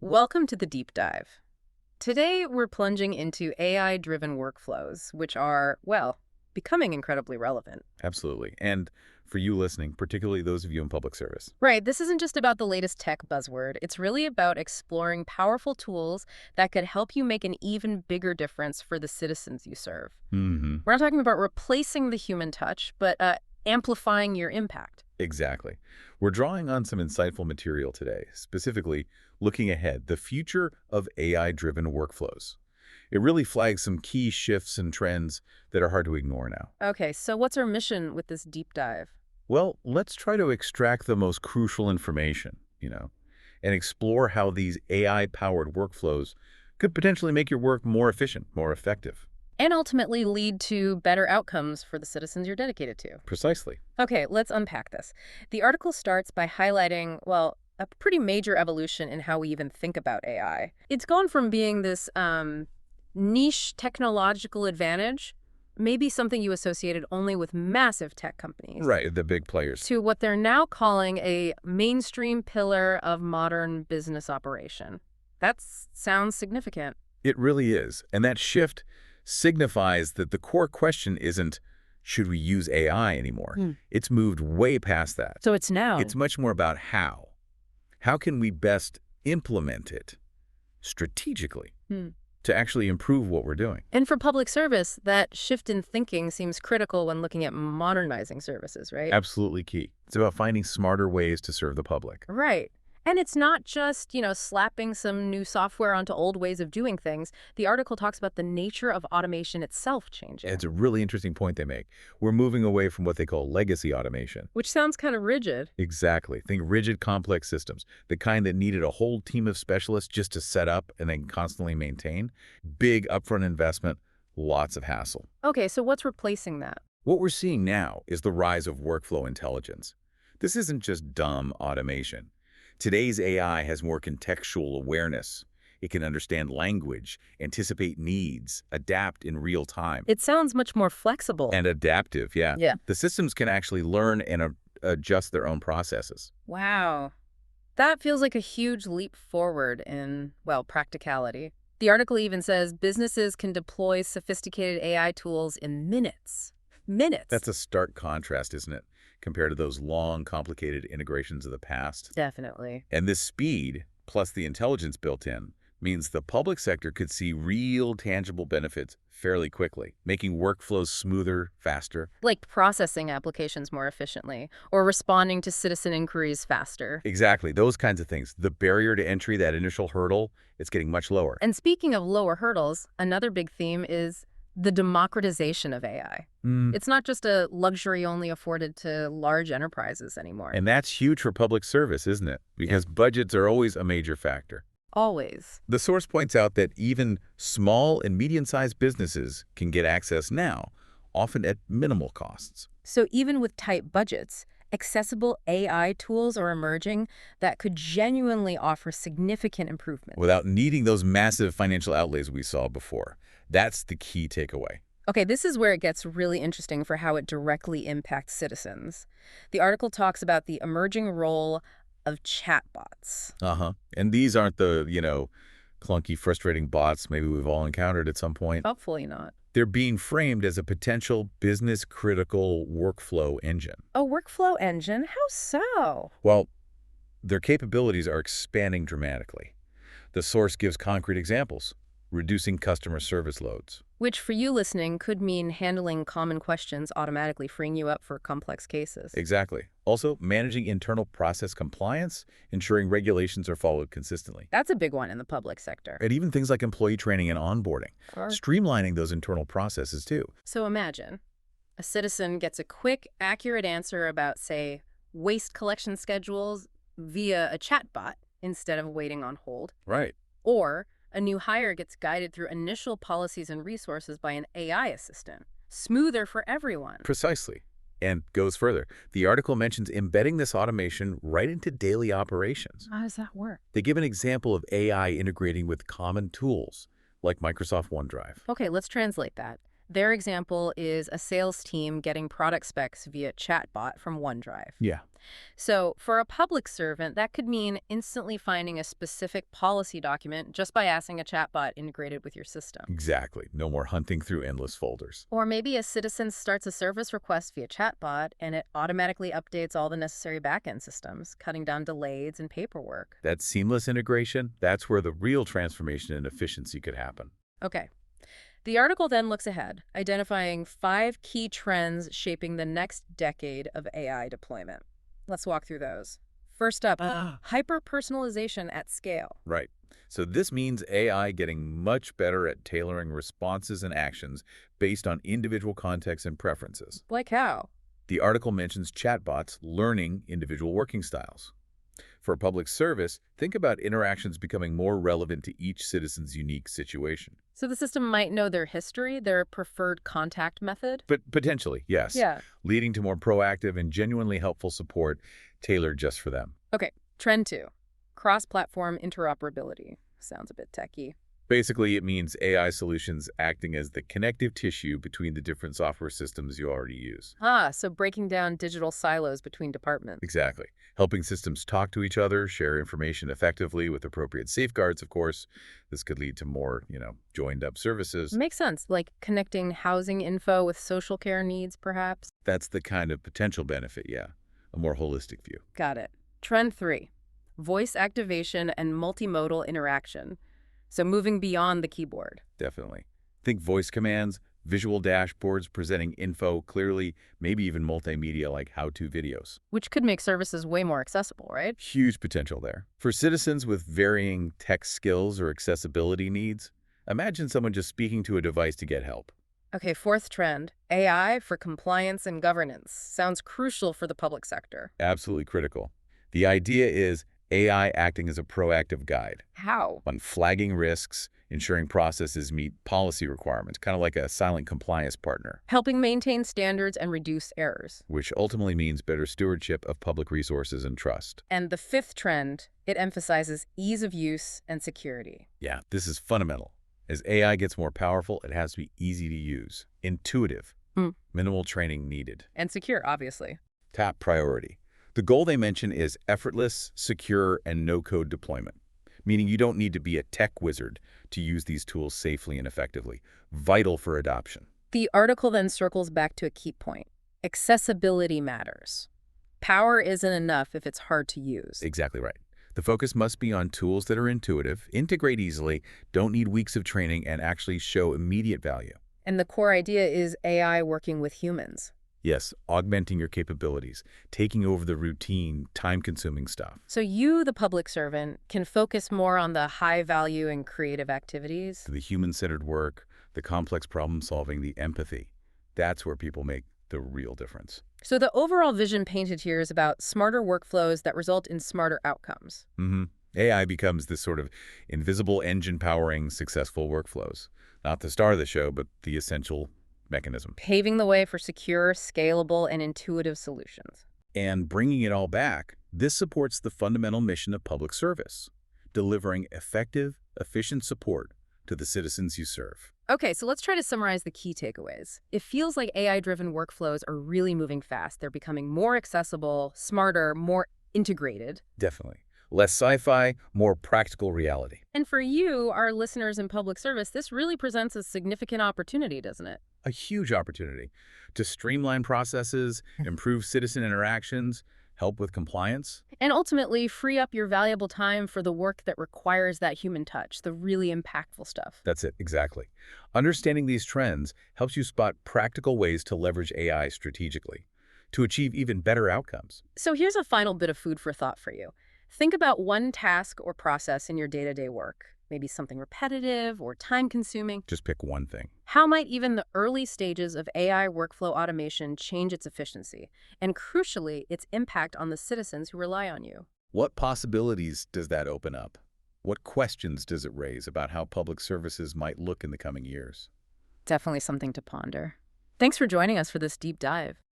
Welcome to the deep dive. Today, we're plunging into AI-driven workflows, which are, well, becoming incredibly relevant. Absolutely. And for you listening, particularly those of you in public service. Right, this isn't just about the latest tech buzzword. It's really about exploring powerful tools that could help you make an even bigger difference for the citizens you serve. Hmm. We're not talking about replacing the human touch, but amplifying your impact. Exactly. We're drawing on some insightful material today, specifically looking ahead, the future of AI-driven workflows. It really flags some key shifts and trends that are hard to ignore now. Okay, so what's our mission with this deep dive? Well, let's try to extract the most crucial information, and explore how these AI-powered workflows could potentially make your work more efficient, more effective. And ultimately lead to better outcomes for the citizens you're dedicated to. Precisely. Okay, let's unpack this. The article starts by highlighting, well, a pretty major evolution in how we even think about AI. It's gone from being this niche technological advantage, maybe something you associated only with massive tech companies, Right, the big players. to what they're now calling a mainstream pillar of modern business operation. That sounds significant. It really is. And that shift signifies that the core question isn't, should we use AI anymore? It's moved way past that. So it's now. It's much more about how. How can we best implement it strategically to actually improve what we're doing? And for public service, that shift in thinking seems critical when looking at modernizing services, right? Absolutely key. It's about finding smarter ways to serve the public. Right. And it's not just, slapping some new software onto old ways of doing things. The article talks about the nature of automation itself changing. It's a really interesting point they make. We're moving away from what they call legacy automation. Which sounds kind of rigid. Exactly. Think rigid, complex systems, the kind that needed a whole team of specialists just to set up and then constantly maintain. Big upfront investment, lots of hassle. Okay, so what's replacing that? What we're seeing now is the rise of workflow intelligence. This isn't just dumb automation. Today's AI has more contextual awareness. It can understand language, anticipate needs, adapt in real time. It sounds much more flexible. And adaptive, yeah. Yeah. The systems can actually learn and adjust their own processes. Wow. That feels like a huge leap forward in, well, practicality. The article even says businesses can deploy sophisticated AI tools in minutes. Minutes. That's a stark contrast, isn't it, compared to those long, complicated integrations of the past? Definitely. And this speed, plus the intelligence built in, means the public sector could see real, tangible benefits fairly quickly, making workflows smoother, faster. Like processing applications more efficiently or responding to citizen inquiries faster. Exactly, those kinds of things. The barrier to entry, that initial hurdle, it's getting much lower. And speaking of lower hurdles, another big theme is the democratization of AI. It's not just a luxury only afforded to large enterprises anymore. And that's huge for public service, isn't it? Because budgets are always a major factor. Always. The source points out that even small and medium-sized businesses can get access now, often at minimal costs. So even with tight budgets, accessible AI tools are emerging that could genuinely offer significant improvements. Without needing those massive financial outlays we saw before. That's the key takeaway. Okay, this is where it gets really interesting for how it directly impacts citizens. The article talks about the emerging role of chatbots. And these aren't the, clunky, frustrating bots maybe we've all encountered at some point. Hopefully not. They're being framed as a potential business-critical workflow engine. A workflow engine? How so? Well, their capabilities are expanding dramatically. The source gives concrete examples, reducing customer service loads. Which, for you listening, could mean handling common questions automatically, freeing you up for complex cases. Exactly. Also, managing internal process compliance, ensuring regulations are followed consistently. That's a big one in the public sector. And even things like employee training and onboarding. Streamlining those internal processes, too. So imagine a citizen gets a quick, accurate answer about, say, waste collection schedules via a chatbot instead of waiting on hold. Right. Or a new hire gets guided through initial policies and resources by an AI assistant. Smoother for everyone. Precisely. And goes further. The article mentions embedding this automation right into daily operations. How does that work? They give an example of AI integrating with common tools, like Microsoft OneDrive. Okay, let's translate that. Their example is a sales team getting product specs via chatbot from OneDrive. Yeah. So, for a public servant, that could mean instantly finding a specific policy document just by asking a chatbot integrated with your system. Exactly. No more hunting through endless folders. Or maybe a citizen starts a service request via chatbot and it automatically updates all the necessary backend systems, cutting down delays and paperwork. That seamless integration, that's where the real transformation and efficiency could happen. Okay. The article then looks ahead, identifying 5 key trends shaping the next decade of AI deployment. Let's walk through those. First up, hyper-personalization at scale. Right. So this means AI getting much better at tailoring responses and actions based on individual contexts and preferences. Like how? The article mentions chatbots learning individual working styles. For public service, think about interactions becoming more relevant to each citizen's unique situation. So the system might know their history, their preferred contact method? But potentially, yes, Yeah. leading to more proactive and genuinely helpful support tailored just for them. Okay, trend 2, cross-platform interoperability. Sounds a bit techy. Basically, it means AI solutions acting as the connective tissue between the different software systems you already use. So breaking down digital silos between departments. Exactly. Helping systems talk to each other, share information effectively with appropriate safeguards, of course. This could lead to more, joined up services. Makes sense, like connecting housing info with social care needs, perhaps. That's the kind of potential benefit, yeah. A more holistic view. Got it. Trend 3, voice activation and multimodal interaction. So moving beyond the keyboard. Definitely. Think voice commands, visual dashboards presenting info clearly, maybe even multimedia like how-to videos. Which could make services way more accessible, right? Huge potential there. For citizens with varying tech skills or accessibility needs, imagine someone just speaking to a device to get help. Okay, 4th trend, AI for compliance and governance. Sounds crucial for the public sector. Absolutely critical. The idea is AI acting as a proactive guide How? on flagging risks, ensuring processes meet policy requirements, kind of like a silent compliance partner, Helping maintain standards and reduce errors. which ultimately means better stewardship of public resources and trust. And the 5th trend, it emphasizes ease of use and security. Yeah, this is fundamental. As AI gets more powerful, it has to be easy to use, intuitive, minimal training needed. And secure, obviously. Top priority. The goal they mention is effortless, secure, and no-code deployment, meaning you don't need to be a tech wizard to use these tools safely and effectively. Vital for adoption. The article then circles back to a key point. Accessibility matters. Power isn't enough if it's hard to use. Exactly right. The focus must be on tools that are intuitive, integrate easily, don't need weeks of training, and actually show immediate value. And the core idea is AI working with humans. Yes, augmenting your capabilities, taking over the routine, time-consuming stuff. So you, the public servant, can focus more on the high-value and creative activities. The human-centered work, the complex problem-solving, the empathy. That's where people make the real difference. So the overall vision painted here is about smarter workflows that result in smarter outcomes. AI becomes this sort of invisible engine powering successful workflows. Not the star of the show, but the essential mechanism. Paving the way for secure, scalable, and intuitive solutions. And bringing it all back, this supports the fundamental mission of public service, delivering effective, efficient support to the citizens you serve. Okay, so let's try to summarize the key takeaways. It feels like AI-driven workflows are really moving fast. They're becoming more accessible, smarter, more integrated. Definitely. Less sci-fi, more practical reality. And for you, our listeners in public service, this really presents a significant opportunity, doesn't it? A huge opportunity to streamline processes, improve citizen interactions, help with compliance. And ultimately, free up your valuable time for the work that requires that human touch, the really impactful stuff. That's it, exactly. Understanding these trends helps you spot practical ways to leverage AI strategically to achieve even better outcomes. So here's a final bit of food for thought for you. Think about one task or process in your day-to-day work, maybe something repetitive or time-consuming. Just pick one thing. How might even the early stages of AI workflow automation change its efficiency, and crucially, its impact on the citizens who rely on you? What possibilities does that open up? What questions does it raise about how public services might look in the coming years? Definitely something to ponder. Thanks for joining us for this deep dive.